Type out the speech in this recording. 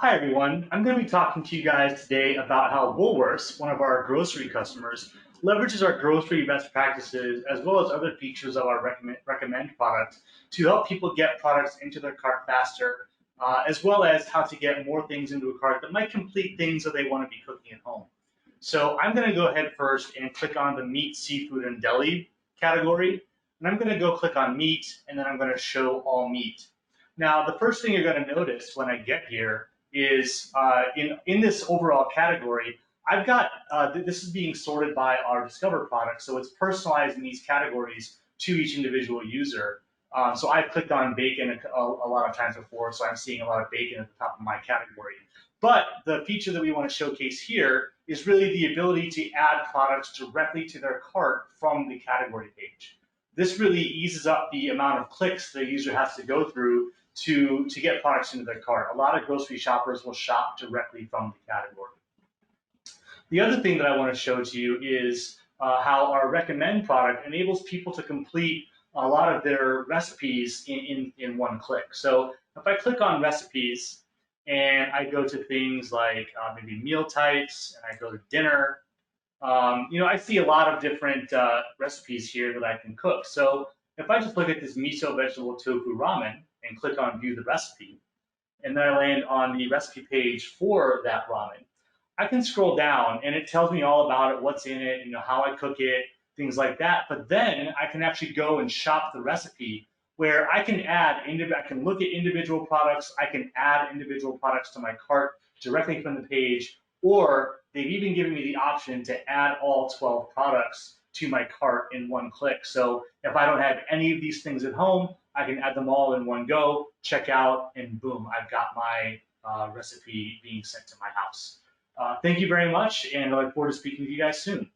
Hi everyone, I'm going to be talking to you guys today about how Woolworths, one of our grocery customers, leverages our grocery best practices as well as other features of our recommend product to help people get products into their cart faster, as well as how to get more things into a cart that might complete things that they want to be cooking at home. So I'm going to go ahead first and click on the meat, seafood, and deli category, and I'm going to go click on meat, and then I'm going to show all meat. Now, the first thing you're going to notice when I get here is in this overall category, I've got this is being sorted by our Discover product, so it's personalizing these categories to each individual user. So I've clicked on bacon a lot of times before, so I'm seeing a lot of bacon at the top of my category. But the feature that we want to showcase here is really the ability to add products directly to their cart from the category page. This really eases up the amount of clicks the user has to go through to get products into their cart. A lot of grocery shoppers will shop directly from the category. The other thing that I want to show to you is how our recommend product enables people to complete a lot of their recipes in one click. So if I click on recipes and I go to things like maybe meal types and I go to dinner, I see a lot of different recipes here that I can cook. So if I just look at this miso vegetable tofu ramen and click on view the recipe, and then I land on the recipe page for that ramen, I can scroll down and it tells me all about it, what's in it, how I cook it, things like that. But then I can actually go and shop the recipe where I can I can look at individual products, I can add individual products to my cart directly from the page, or they've even given me the option to add all 12 products to my cart in one click. So if I don't have any of these things at home, I can add them all in one go, check out, and boom, I've got my recipe being sent to my house. Thank you very much, and I look forward to speaking with you guys soon.